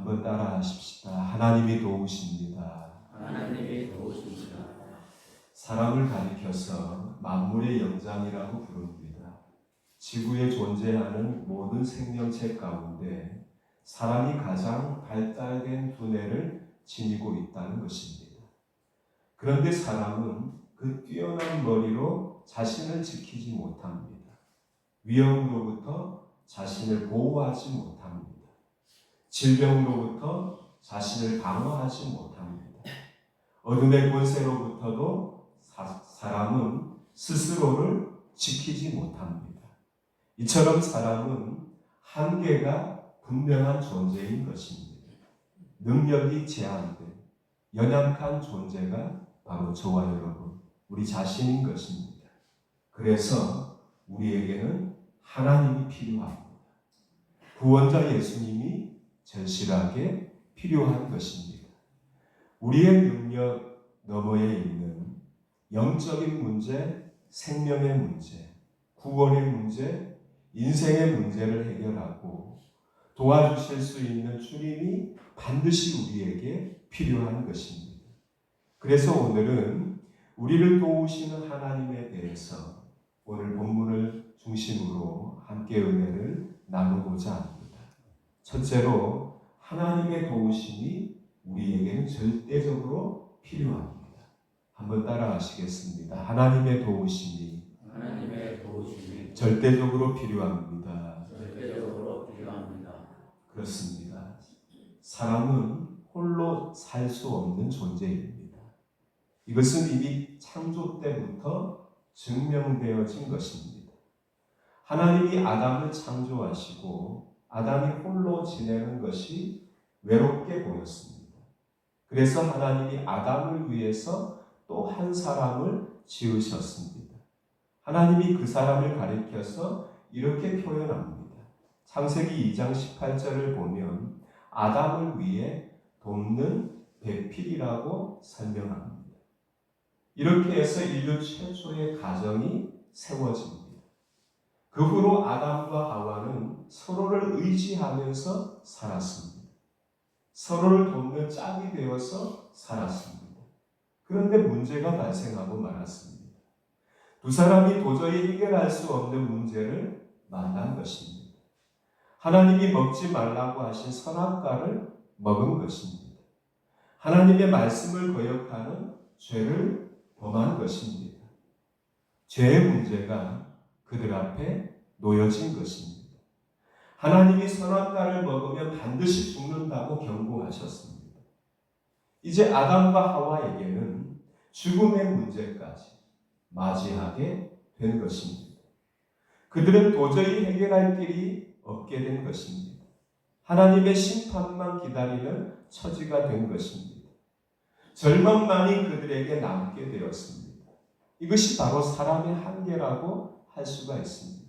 한번 따라 하십시다. 하나님이 도우십니다. 하나님이 도우십니다. 사람을 가리켜서 만물의 영장이라고 부릅니다. 지구에 존재하는 모든 생명체 가운데 사람이 가장 발달된 두뇌를 지니고 있다는 것입니다. 그런데 사람은 그 뛰어난 머리로 자신을 지키지 못합니다. 위험으로부터 자신을 보호하지 못합니다. 질병으로부터 자신을 방어하지 못합니다. 어둠의 권세로부터도 사람은 스스로를 지키지 못합니다. 이처럼 사람은 한계가 분명한 존재인 것입니다. 능력이 제한된 연약한 존재가 바로 저와 여러분, 우리 자신인 것입니다. 그래서 우리에게는 하나님이 필요합니다. 구원자 예수님이 절실하게 필요한 것입니다. 우리의 능력 너머에 있는 영적인 문제, 생명의 문제, 구원의 문제, 인생의 문제를 해결하고 도와주실 수 있는 주님이 반드시 우리에게 필요한 것입니다. 그래서 오늘은 우리를 도우시는 하나님에 대해서 오늘 본문을 중심으로 함께 은혜를 나누고자 합니다. 첫째로 하나님의 도우심이 우리에게는 절대적으로 필요합니다. 한번 따라 하시겠습니다. 하나님의 도우심이 절대적으로 필요합니다. 그렇습니다. 사람은 홀로 살 수 없는 존재입니다. 이것은 이미 창조 때부터 증명되어진 것입니다. 하나님이 아담을 창조하시고 아담이 홀로 지내는 것이 외롭게 보였습니다. 그래서 하나님이 아담을 위해서 또 한 사람을 지으셨습니다. 하나님이 그 사람을 가리켜서 이렇게 표현합니다. 창세기 2장 18절을 보면 아담을 위해 돕는 배필이라고 설명합니다. 이렇게 해서 인류 최초의 가정이 세워집니다. 그 후로 아담과 하와는 서로를 의지하면서 살았습니다. 서로를 돕는 짝이 되어서 살았습니다. 그런데 문제가 발생하고 말았습니다. 두 사람이 도저히 해결할 수 없는 문제를 만난 것입니다. 하나님이 먹지 말라고 하신 선악과를 먹은 것입니다. 하나님의 말씀을 거역하는 죄를 범한 것입니다. 죄의 문제가 그들 앞에 놓여진 것입니다. 하나님이 선악과를 먹으면 반드시 죽는다고 경고하셨습니다. 이제 아담과 하와에게는 죽음의 문제까지 맞이하게 된 것입니다. 그들은 도저히 해결할 길이 없게 된 것입니다. 하나님의 심판만 기다리는 처지가 된 것입니다. 절망만이 그들에게 남게 되었습니다. 이것이 바로 사람의 한계라고 할 수가 있습니다.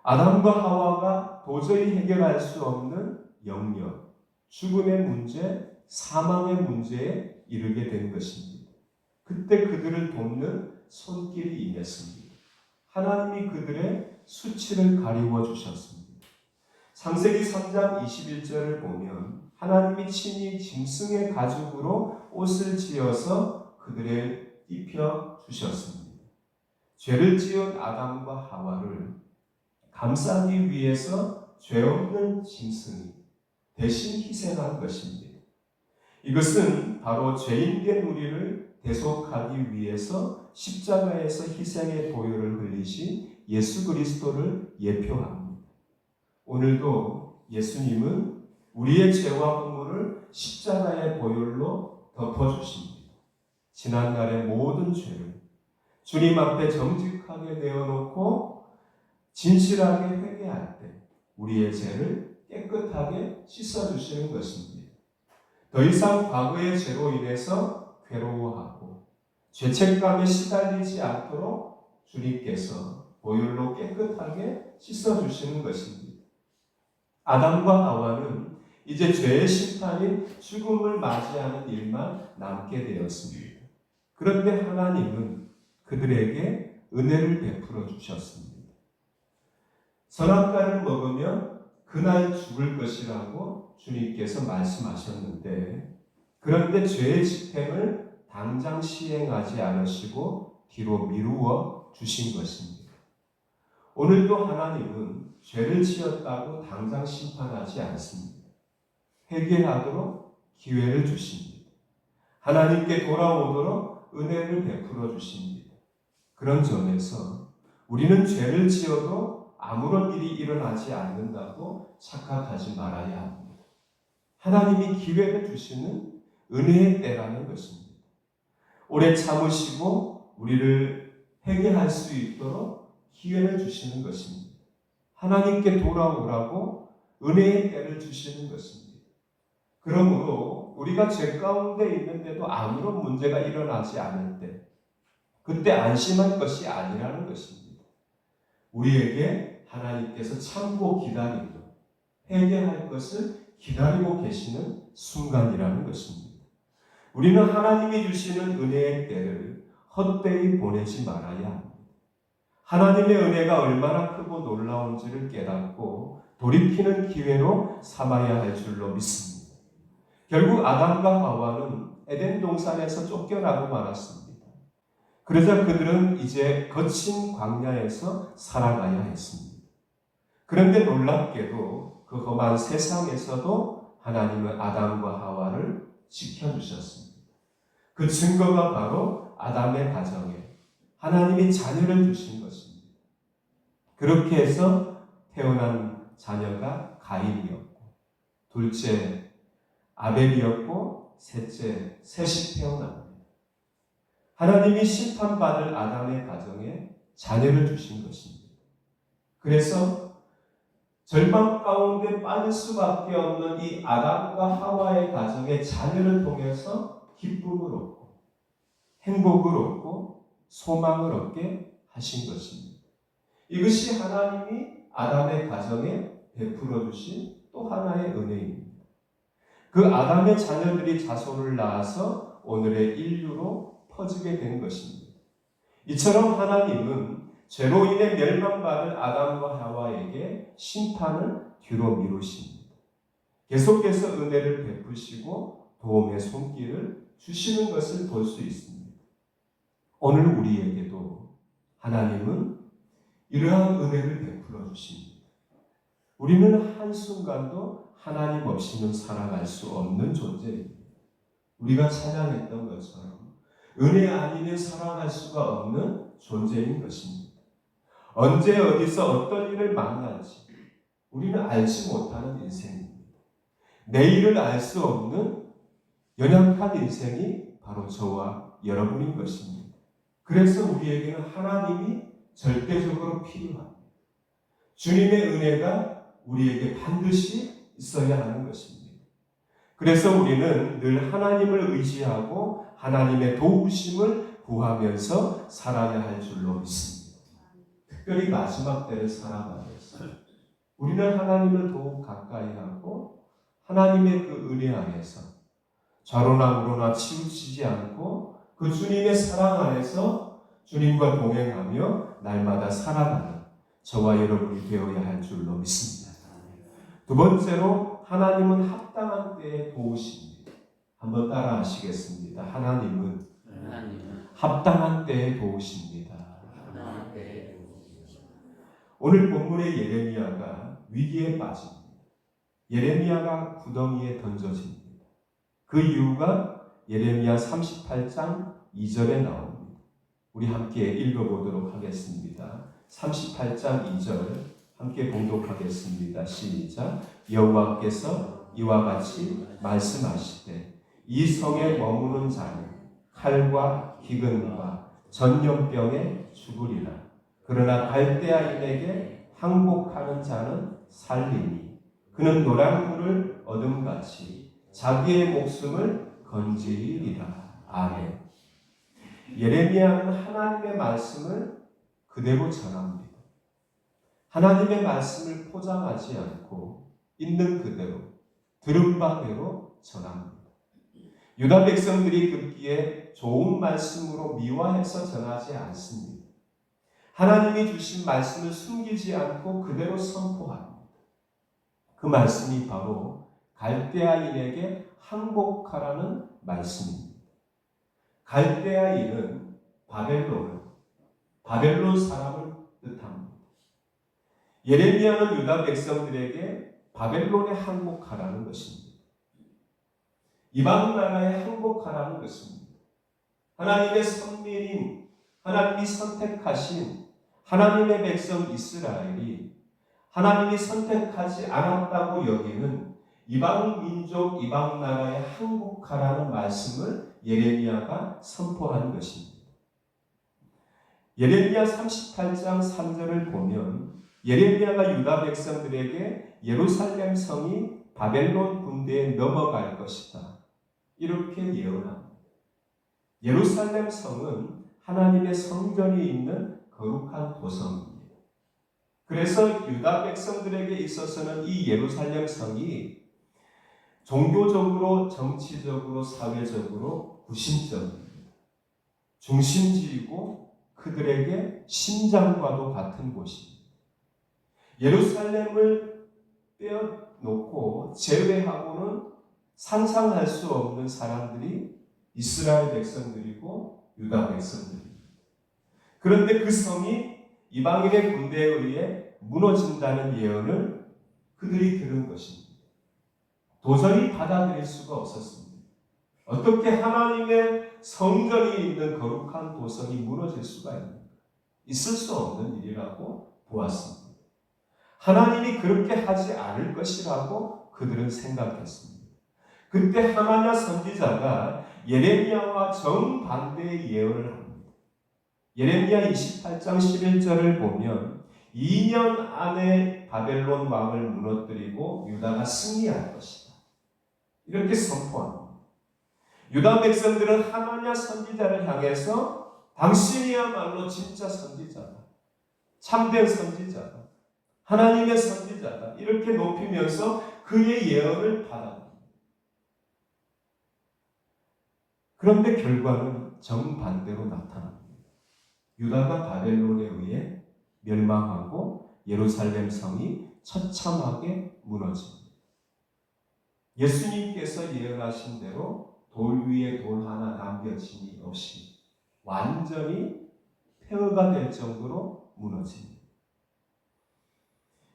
아담과 하와가 도저히 해결할 수 없는 영역, 죽음의 문제, 사망의 문제에 이르게 된 것입니다. 그때 그들을 돕는 손길이 임했습니다. 하나님이 그들의 수치를 가리워 주셨습니다. 창세기 3장 21절을 보면 하나님이 친히 짐승의 가죽으로 옷을 지어서 그들을 입혀 주셨습니다. 죄를 지은 아담과 하와를 감싸기 위해서 죄 없는 짐승이 대신 희생한 것입니다. 이것은 바로 죄인된 우리를 대속하기 위해서 십자가에서 희생의 보혈을 흘리신 예수 그리스도를 예표합니다. 오늘도 예수님은 우리의 죄와 허물을 십자가의 보혈로 덮어주십니다. 지난날의 모든 죄를 주님 앞에 정직하게 내어놓고 진실하게 회개할 때 우리의 죄를 깨끗하게 씻어주시는 것입니다. 더 이상 과거의 죄로 인해서 괴로워하고 죄책감에 시달리지 않도록 주님께서 보혈로 깨끗하게 씻어주시는 것입니다. 아담과 하와는 이제 죄의 심판인 죽음을 맞이하는 일만 남게 되었습니다. 그런데 하나님은 그들에게 은혜를 베풀어 주셨습니다. 선악과를 먹으면 그날 죽을 것이라고 주님께서 말씀하셨는데, 그런데 죄의 집행을 당장 시행하지 않으시고 뒤로 미루어 주신 것입니다. 오늘도 하나님은 죄를 지었다고 당장 심판하지 않습니다. 회개하도록 기회를 주십니다. 하나님께 돌아오도록 은혜를 베풀어 주십니다. 그런 점에서 우리는 죄를 지어도 아무런 일이 일어나지 않는다고 착각하지 말아야 합니다. 하나님이 기회를 주시는 은혜의 때라는 것입니다. 오래 참으시고 우리를 회개할 수 있도록 기회를 주시는 것입니다. 하나님께 돌아오라고 은혜의 때를 주시는 것입니다. 그러므로 우리가 죄 가운데 있는데도 아무런 문제가 일어나지 않을 때, 그때 안심할 것이 아니라는 것입니다. 우리에게 하나님께서 참고 기다리고 회개할 것을 기다리고 계시는 순간이라는 것입니다. 우리는 하나님이 주시는 은혜의 때를 헛되이 보내지 말아야 합니다. 하나님의 은혜가 얼마나 크고 놀라운지를 깨닫고 돌이키는 기회로 삼아야 할 줄로 믿습니다. 결국 아담과 하와는 에덴 동산에서 쫓겨나고 말았습니다. 그러자 그들은 이제 거친 광야에서 살아가야 했습니다. 그런데 놀랍게도 그 험한 세상에서도 하나님은 아담과 하와를 지켜주셨습니다. 그 증거가 바로 아담의 가정에 하나님이 자녀를 주신 것입니다. 그렇게 해서 태어난 자녀가 가인이었고, 둘째 아벨이었고, 셋째 셋이 태어납니다. 하나님이 심판받을 아담의 가정에 자녀를 주신 것입니다. 그래서 절망 가운데 빠질 수밖에 없는 이 아담과 하와의 가정의 자녀를 통해서 기쁨을 얻고 행복을 얻고 소망을 얻게 하신 것입니다. 이것이 하나님이 아담의 가정에 베풀어 주신 또 하나의 은혜입니다. 그 아담의 자녀들이 자손을 낳아서 오늘의 인류로 퍼지게 된 것입니다. 이처럼 하나님은 죄로 인해 멸망받을 아담과 하와에게 심판을 뒤로 미루십니다. 계속해서 은혜를 베푸시고 도움의 손길을 주시는 것을 볼 수 있습니다. 오늘 우리에게도 하나님은 이러한 은혜를 베풀어 주십니다. 우리는 한순간도 하나님 없이는 살아갈 수 없는 존재입니다. 우리가 찬양했던 것처럼 은혜 아니면 살아갈 수가 없는 존재인 것입니다. 언제 어디서 어떤 일을 만날지 우리는 알지 못하는 인생입니다. 내일을 알 수 없는 연약한 인생이 바로 저와 여러분인 것입니다. 그래서 우리에게는 하나님이 절대적으로 필요합니다. 주님의 은혜가 우리에게 반드시 있어야 하는 것입니다. 그래서 우리는 늘 하나님을 의지하고 하나님의 도우심을 구하면서 살아야 할 줄로 믿습니다. 특별히 마지막 때를 살아가면서 우리는 하나님을 더욱 가까이 하고 하나님의 그 은혜 안에서 좌로나 우로나 치우치지 않고 그 주님의 사랑 안에서 주님과 동행하며 날마다 살아가는 저와 여러분이 되어야 할 줄로 믿습니다. 두 번째로 하나님은 합당한 때에 도우십니다. 한번 따라 하시겠습니다. 하나님은 합당한 때에 도우십니다. 오늘 본문의 예레미야가 위기에 빠집니다. 예레미야가 구덩이에 던져집니다. 그 이유가 예레미야 38장 2절에 나옵니다. 우리 함께 읽어보도록 하겠습니다. 38장 2절 함께 봉독하겠습니다. 시작. 여호와께서 이와 같이 말씀하시되 이 성에 머무는 자는 칼과 기근과 전염병에 죽으리라. 그러나 갈대아인에게 항복하는 자는 살리니 그는 노란 물을 어둠같이 자기의 목숨을 건지리라. 아멘. 예레미야는 하나님의 말씀을 그대로 전합니다. 하나님의 말씀을 포장하지 않고 있는 그대로 들은 바대로 전합니다. 유다 백성들이 듣기에 좋은 말씀으로 미화해서 전하지 않습니다. 하나님이 주신 말씀을 숨기지 않고 그대로 선포합니다. 그 말씀이 바로 갈대아인에게 항복하라는 말씀입니다. 갈대아인은 바벨론 사람을 뜻합니다. 예레미야는 유다 백성들에게 바벨론에 항복하라는 것입니다. 이방 나라에 항복하라는 것입니다. 하나님의 선민인, 하나님이 선택하신 하나님의 백성 이스라엘이 하나님이 선택하지 않았다고 여기는 이방 민족, 이방 나라에 항복하라는 말씀을 예레미야가 선포한 것입니다. 예레미야 38장 3절을 보면 예레미야가 유다 백성들에게 예루살렘 성이 바벨론 군대에 넘어갈 것이다, 이렇게 예언합니다. 예루살렘 성은 하나님의 성전이 있는 거룩한 도성입니다. 그래서 유다 백성들에게 있어서는 이 예루살렘 성이 종교적으로, 정치적으로, 사회적으로 구심점입니다. 중심지이고 그들에게 심장과도 같은 곳입니다. 예루살렘을 빼놓고 제외하고는 상상할 수 없는 사람들이 이스라엘 백성들이고 유다 백성들입니다. 그런데 그 성이 이방인의 군대에 의해 무너진다는 예언을 그들이 들은 것입니다. 도저히 받아들일 수가 없었습니다. 어떻게 하나님의 성전이 있는 거룩한 도성이 무너질 수가 있는가? 있을 수 없는 일이라고 보았습니다. 하나님이 그렇게 하지 않을 것이라고 그들은 생각했습니다. 그때 하나냐 선지자가 예레미야와 정반대의 예언을 합니다. 예레미야 28장 11절을 보면 2년 안에 바벨론 왕을 무너뜨리고 유다가 승리할 것이다, 이렇게 선포합니다. 유다 백성들은 하나냐 선지자를 향해서 당신이야말로 진짜 선지자다, 참된 선지자다, 하나님의 선지자다, 이렇게 높이면서 그의 예언을 받아들입니다. 그런데 결과는 정반대로 나타납니다. 유다가 바벨론에 의해 멸망하고 예루살렘 성이 처참하게 무너집니다. 예수님께서 예언하신 대로 돌 위에 돌 하나 남겨짐이 없이 완전히 폐허가 될 정도로 무너집니다.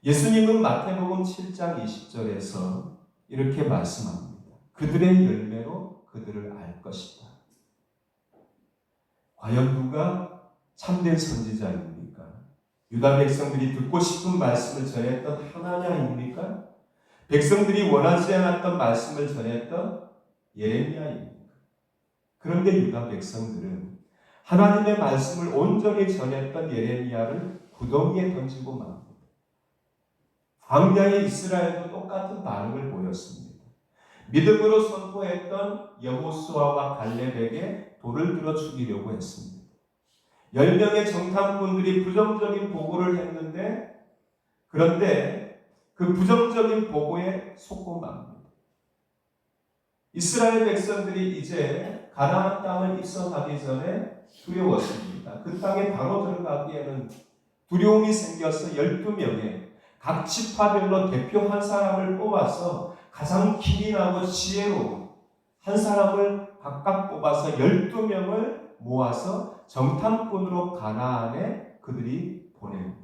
예수님은 마태복음 7장 20절에서 이렇게 말씀합니다. 그들의 열매로 그들을 알 것이다. 과연 누가 참된 선지자입니까? 유다 백성들이 듣고 싶은 말씀을 전했던 하나냐입니까? 백성들이 원하지 않았던 말씀을 전했던 예레미야입니까? 그런데 유다 백성들은 하나님의 말씀을 온전히 전했던 예레미야를 구덩이에 던지고 맙니다. 광야의 이스라엘도 똑같은 반응을 보였습니다. 믿음으로 선포했던 여호수아와 갈렙에게 돌을 들어 죽이려고 했습니다. 10명의 정탐꾼들이 부정적인 보고를 했는데, 그런데 그 부정적인 보고에 속고 맙니다. 이스라엘 백성들이 이제 가나안 땅을 입성하기 전에 두려웠습니다. 그 땅에 바로 들어가기에는 두려움이 생겨서 12명의 각 지파별로 대표 한 사람을 뽑아서 가장 기민하고 지혜로운 한 사람을 각각 뽑아서 12명을 모아서 정탐꾼으로 가나안에 그들이 보냅니다.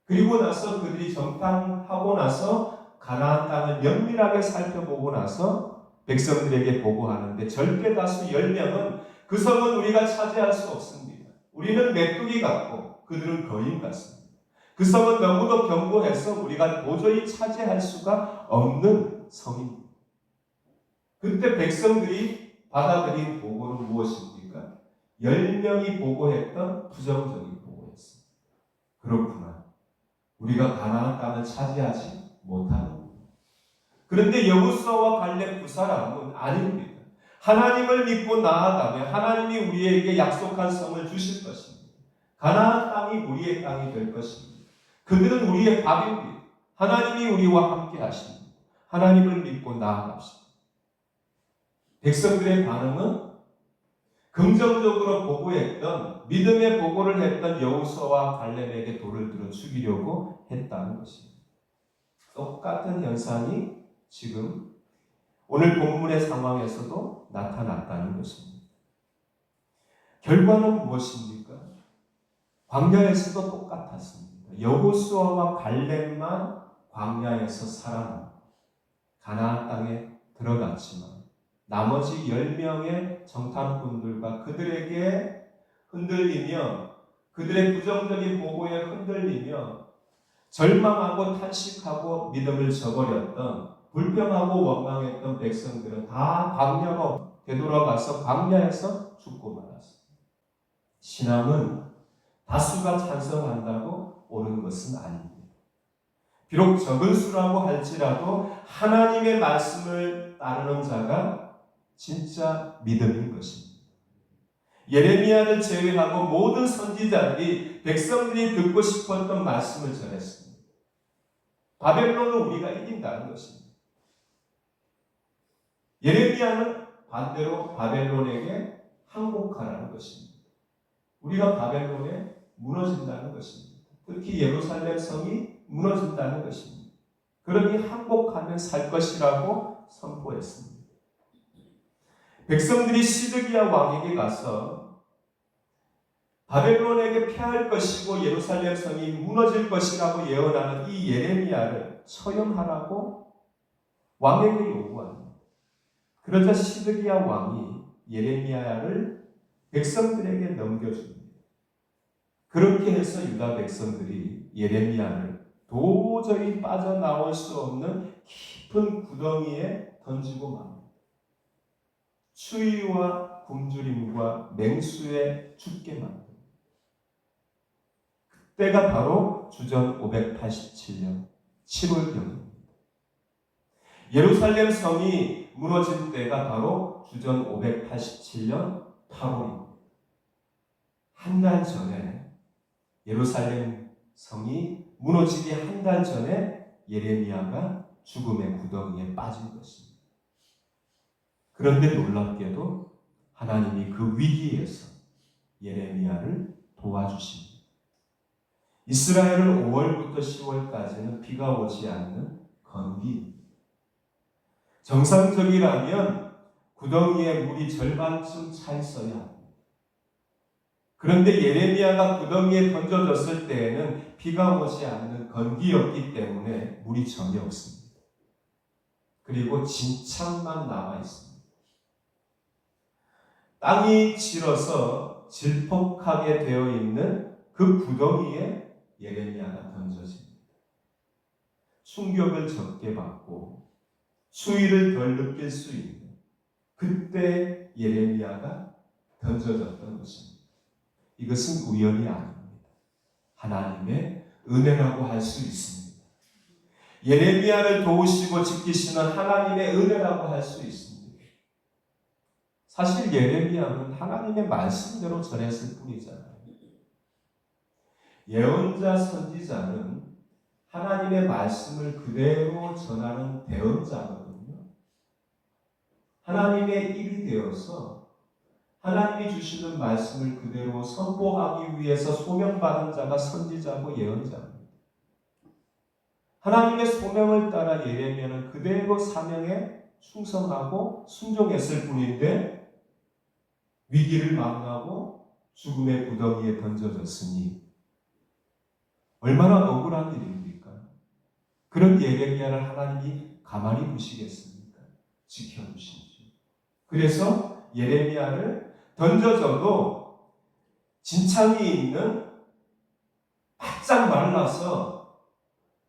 그리고 나서 그들이 정탐하고 나서 가나안 땅을 면밀하게 살펴보고 나서 백성들에게 보고하는데 절대 다수 10명은 그 성은 우리가 차지할 수 없습니다. 우리는 메뚜기 같고 그들은 거인 같습니다. 그 성은 너무도 견고해서 우리가 도저히 차지할 수가 없는 성입니다. 그때 백성들이 받아들인 보고는 무엇입니까? 10명이 보고했던 부정적인 보고였습니다. 그렇구나, 우리가 가나안 땅을 차지하지 못하는. 그런데 여호수아와 갈렙 두 사람은 아닙니다. 하나님을 믿고 나아가면 하나님이 우리에게 약속한 성을 주실 것입니다. 가나안 땅이 우리의 땅이 될 것입니다. 그들은 우리의 밥입니다. 하나님이 우리와 함께 하십니다. 하나님을 믿고 나아갑시다. 백성들의 반응은 긍정적으로 보고했던, 믿음의 보고를 했던 여호수아와 갈렙에게 돌을 들어 죽이려고 했다는 것입니다. 똑같은 현상이 지금 오늘 본문의 상황에서도 나타났다는 것입니다. 결과는 무엇입니까? 광야에서도 똑같았습니다. 여호수아와 갈렙만 광야에서 살아남아 가나안 땅에 들어갔지만 나머지 10명의 정탐꾼들과 그들에게 흔들리며 그들의 부정적인 보고에 흔들리며 절망하고 탄식하고 믿음을 저버렸던 불평하고 원망했던 백성들은 다 광야로 되돌아가서 광야에서 죽고 말았습니다. 신앙은 다수가 찬성한다고 옳은 것은 아닙니다. 비록 적은 수라고 할지라도 하나님의 말씀을 따르는 자가 진짜 믿음인 것입니다. 예레미야를 제외하고 모든 선지자들이 백성들이 듣고 싶었던 말씀을 전했습니다. 바벨론은 우리가 이긴다는 것입니다. 예레미야는 반대로 바벨론에게 항복하라는 것입니다. 우리가 바벨론에 무너진다는 것입니다. 특히 예루살렘 성이 무너진다는 것입니다. 그러니 항복하면 살 것이라고 선포했습니다. 백성들이 시드기야 왕에게 가서 바벨론에게 패할 것이고 예루살렘 성이 무너질 것이라고 예언하는 이 예레미야를 처형하라고 왕에게 요구합니다. 그러자 시드기야 왕이 예레미야를 백성들에게 넘겨줍니다. 그렇게 해서 유다 백성들이 예레미야를 도저히 빠져나올 수 없는 깊은 구덩이에 던지고 맙니다. 추위와 굶주림과 맹수에 죽게 만듭니다. 그때가 바로 주전 587년 7월경입니다. 예루살렘 성이 무너진 때가 바로 주전 587년 8월입니다. 한 달 전에 예루살렘 성이 무너지기 한 달 전에 예레미야가 죽음의 구덩이에 빠진 것입니다. 그런데 놀랍게도 하나님이 그 위기에서 예레미야를 도와주십니다. 이스라엘은 5월부터 10월까지는 비가 오지 않는 건기입니다. 정상적이라면 구덩이에 물이 절반쯤 차 있어야 합니다. 그런데 예레미야가 구덩이에 던져졌을 때에는 비가 오지 않는 건기였기 때문에 물이 전혀 없습니다. 그리고 진창만 남아 있습니다. 땅이 질어서 질퍽하게 되어 있는 그 구덩이에 예레미야가 던져집니다. 충격을 적게 받고 추위를 덜 느낄 수 있는 그때 예레미야가 던져졌던 것입니다. 이것은 우연이 아닙니다. 하나님의 은혜라고 할 수 있습니다. 예레미야를 도우시고 지키시는 하나님의 은혜라고 할 수 있습니다. 사실 예레미야는 하나님의 말씀대로 전했을 뿐이잖아요. 예언자 선지자는 하나님의 말씀을 그대로 전하는 대언자거든요. 하나님의 입이 되어서 하나님이 주시는 말씀을 그대로 선포하기 위해서 소명받은 자가 선지자고 예언자입니다. 하나님의 소명을 따라 예레미야는 그대로 사명에 충성하고 순종했을 뿐인데 위기를 만나고 죽음의 구덩이에 던져졌으니 얼마나 억울한 일입니까? 그런 예레미야를 하나님이 가만히 두시겠습니까? 지켜주시죠. 그래서 예레미야를 던져져도 진창이 있는 바짝 말라서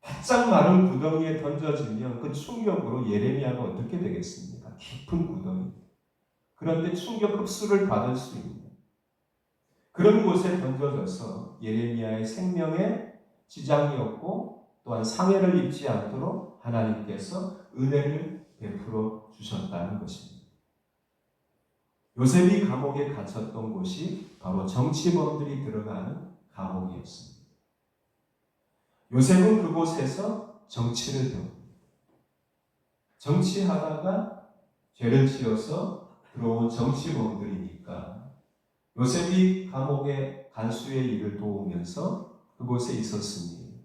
바짝 마른 구덩이에 던져지면 그 충격으로 예레미야가 어떻게 되겠습니까? 깊은 구덩이. 그런데 충격 흡수를 받을 수 있는 그런 곳에 던져져서 예레미야의 생명에 지장이 없고 또한 상해를 입지 않도록 하나님께서 은혜를 베풀어 주셨다는 것입니다. 요셉이 감옥에 갇혔던 곳이 바로 정치범들이 들어가는 감옥이었습니다. 요셉은 그곳에서 정치를 배웁니다. 정치하다가 죄를 지어서 들어온 정치범들이니까 요셉이 감옥의 간수의 일을 도우면서 그곳에 있었으니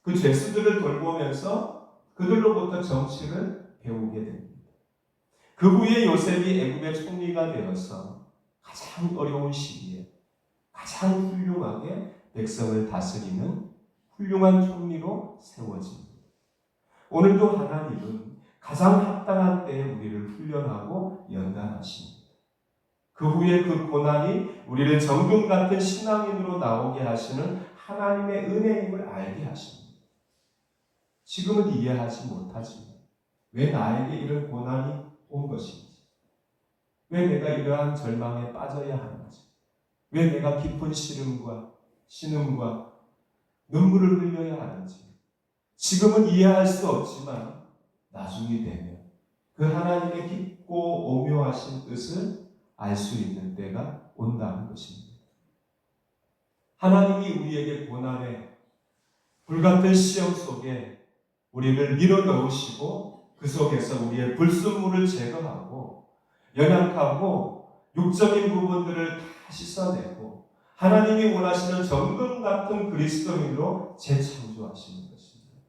그 죄수들을 돌보면서 그들로부터 정치를 배우게 됩니다. 그 후에 요셉이 애굽의 총리가 되어서 가장 어려운 시기에 가장 훌륭하게 백성을 다스리는 훌륭한 총리로 세워집니다. 오늘도 하나님은 가장 합당한 때에 우리를 훈련하고 연단하십니다. 그 후에 그 고난이 우리를 정금 같은 신앙인으로 나오게 하시는 하나님의 은혜임을 알게 하십니다. 지금은 이해하지 못하지만 왜 나에게 이런 고난이 온 것인지, 왜 내가 이러한 절망에 빠져야 하는지, 왜 내가 깊은 시름과 신음과 눈물을 흘려야 하는지 지금은 이해할 수 없지만 나중이 되면 그 하나님의 깊고 오묘하신 뜻을 알 수 있는 때가 온다는 것입니다. 하나님이 우리에게 고난의 불같은 시험 속에 우리를 밀어넣으시고 그 속에서 우리의 불순물을 제거하고 연약하고 육적인 부분들을 다 씻어내고 하나님이 원하시는 정금 같은 그리스도인으로 재창조하시는 것입니다.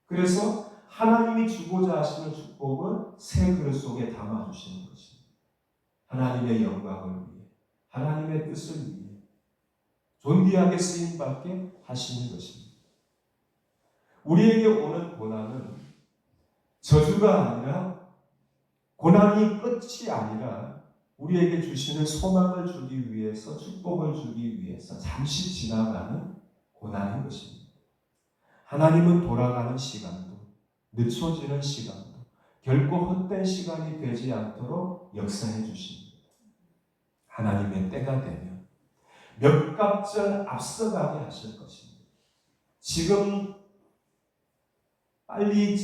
그래서 하나님이 주고자 하시는 축복을 새 그릇 속에 담아주시는 것입니다. 하나님의 영광을 위해, 하나님의 뜻을 위해 존귀하게 쓰임받게 하시는 것입니다. 우리에게 오는 고난은 저주가 아니라, 고난이 끝이 아니라 우리에게 주시는 소망을 주기 위해서, 축복을 주기 위해서 잠시 지나가는 고난인 것입니다. 하나님은 돌아가는 시간도, 늦춰지는 시간도 결코 헛된 시간이 되지 않도록 역사해 주십니다. 하나님의 때가 되면 몇 갑절 앞서가게 하실 것입니다. 지금 빨리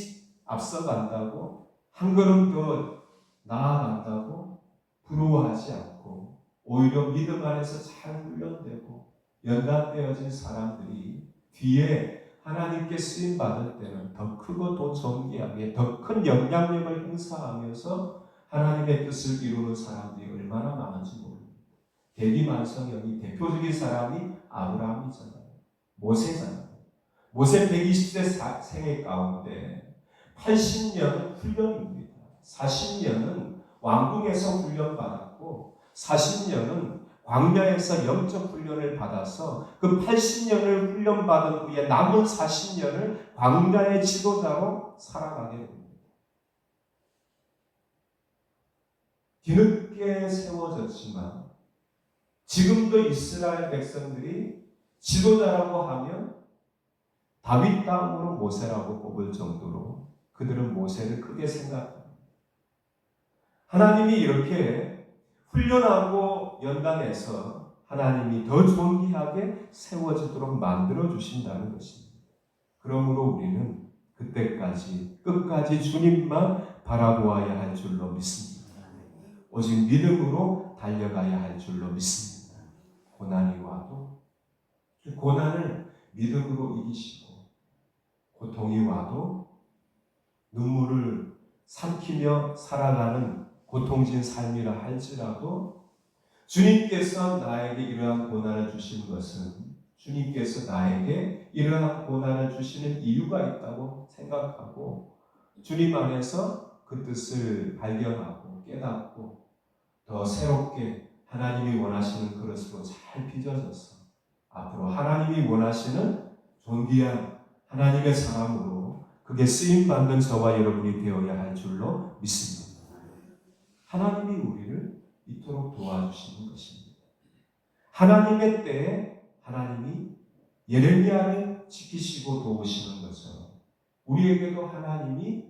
앞서간다고, 한 걸음 더 나아간다고 부러워하지 않고 오히려 믿음 안에서 잘 훈련되고 연단되어진 사람들이 뒤에 하나님께 쓰임받을 때는 더 크고 더 존귀하게 더 큰 영향력을 행사하면서 하나님의 뜻을 이루는 사람들이 얼마나 많은지 모릅니다. 대기만성형이 대표적인 사람이 아브라함이잖아요. 모세잖아요. 모세 120세 생애 가운데 80년은 훈련입니다. 40년은 왕궁에서 훈련받았고 40년은 광야에서 영적 훈련을 받아서 그 80년을 훈련받은 후에 남은 40년을 광야의 지도자로 살아가게 됩니다. 뒤늦게 세워졌지만 지금도 이스라엘 백성들이 지도자라고 하면 다윗 다음으로 모세라고 뽑을 정도로 그들은 모세를 크게 생각합니다. 하나님이 이렇게 훈련하고 연단해서 하나님이 더 존귀하게 세워지도록 만들어 주신다는 것입니다. 그러므로 우리는 그때까지 끝까지 주님만 바라보아야 할 줄로 믿습니다. 오직 믿음으로 달려가야 할 줄로 믿습니다. 고난이 와도 그 고난을 믿음으로 이기시고, 고통이 와도 눈물을 삼키며 살아가는 고통진 삶이라 할지라도 주님께서 나에게 이러한 고난을 주신 것은 주님께서 나에게 이러한 고난을 주시는 이유가 있다고 생각하고 주님 안에서 그 뜻을 발견하고 깨닫고 더 새롭게 하나님이 원하시는 그릇으로 잘 빚어져서 앞으로 하나님이 원하시는 존귀한 하나님의 사람으로 그게 쓰임받는 저와 여러분이 되어야 할 줄로 믿습니다. 하나님이 우리를 이토록 도와주시는 것입니다. 하나님의 때에 하나님이 예레미야를 지키시고 도우시는 것처럼 우리에게도 하나님이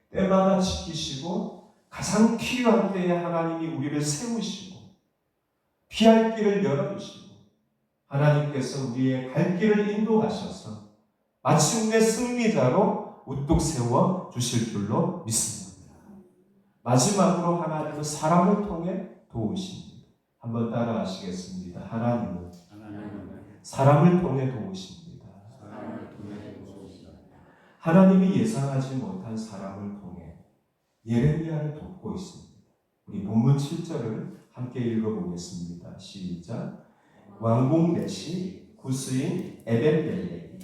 때마다 지키시고 가장 필요한 때에 하나님이 우리를 세우시고 피할 길을 열어주시고 하나님께서 우리의 갈 길을 인도하셔서 마침내 승리자로 우뚝 세워 주실 줄로 믿습니다. 마지막으로 하나님은 사람을 통해 도우십니다. 한번 따라 하시겠습니다. 하나님은 사람을 통해 도우십니다. 하나님이 예상하지 못한 사람을 통해 예레미야를 돕고 있습니다. 우리 본문 7절을 함께 읽어보겠습니다. 시작. 왕궁 내시 구스인 에벤벨렉이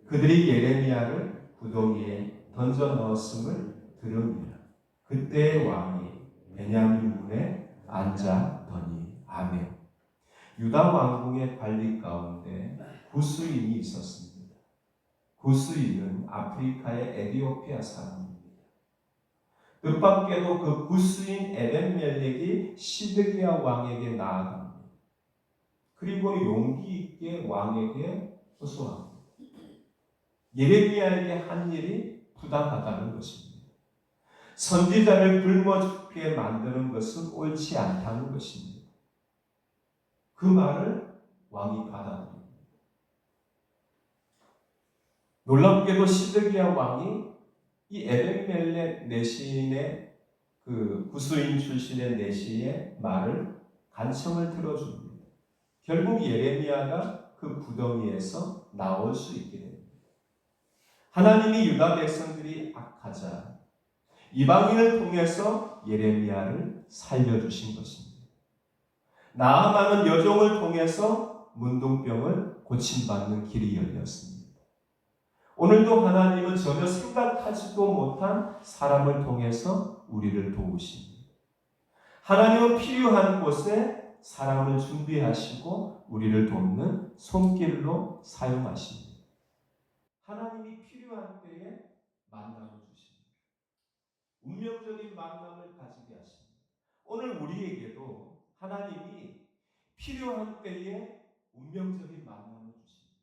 그들이 예레미야를 구덩이에 던져 넣었음을 들으니라. 그때 왕이 베냐민 문에 앉아더니. 아멘. 유다 왕궁의 관리 가운데 구스인이 있었습니다. 구스인은 아프리카의 에디오피아 사람입니다. 뜻밖에도 그 구스인 에벤멜렉이 시드기야 왕에게 나아갑니다. 그리고 용기 있게 왕에게 호소합니다. 예레미야에게 한 일이 부당하다는 것입니다. 선지자를 굶어 죽게 만드는 것은 옳지 않다는 것입니다. 그 말을 왕이 받아들입니다. 놀랍게도 시드기야 왕이 이 에벤멜렉 내시인의 그 구스인 출신의 내시의 말을 간청을 들어줍니다. 결국 예레미야가 그 구덩이에서 나올 수 있게 됩니다. 하나님이 유다 백성들이 악하자 이방인을 통해서 예레미야를 살려주신 것입니다. 나아만은 여종을 통해서 문둥병을 고침받는 길이 열렸습니다. 오늘도 하나님은 전혀 생각하지도 못한 사람을 통해서 우리를 도우십니다. 하나님은 필요한 곳에 사람을 준비하시고 우리를 돕는 손길로 사용하십니다. 하나님이 필요한 때에 만남을 주십니다. 운명적인 만남을 가지게 하십니다. 오늘 우리에게도 하나님이 필요한 때에 운명적인 만남을 주십니다.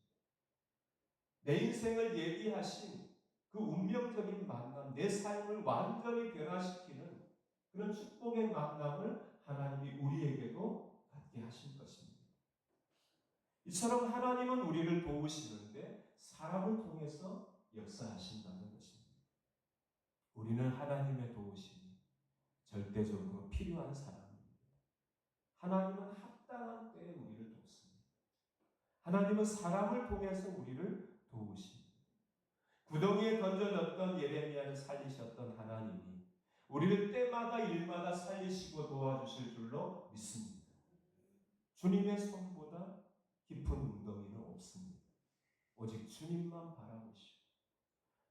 내 인생을 예비하신 그 운명적인 만남, 내 삶을 완전히 변화시키는 그런 축복의 만남을 하나님이 우리에게도 갖게 하신 것입니다. 이처럼 하나님은 우리를 도우시는데 사람을 통해서 역사하신다는 것입니다. 우리는 하나님의 도우심이 절대적으로 필요한 사람입니다. 하나님은 합당한 때에 우리를 돕습니다. 하나님은 사람을 통해서 우리를 도우십니다. 구덩이에 던져졌던 예레미야를 살리셨던 하나님이 우리를 때마다 일마다 살리시고 도와주실 줄로 믿습니다. 주님의 손보다 깊은 웅덩이는 없습니다. 오직 주님만 바라보시고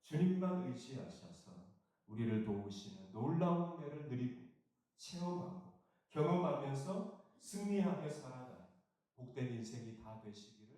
주님만 의지하셔서 우리를 도우시는 놀라운 은혜를 누리고 체험하고 경험하면서 승리하며 살아가는 복된 인생이 다 되시기를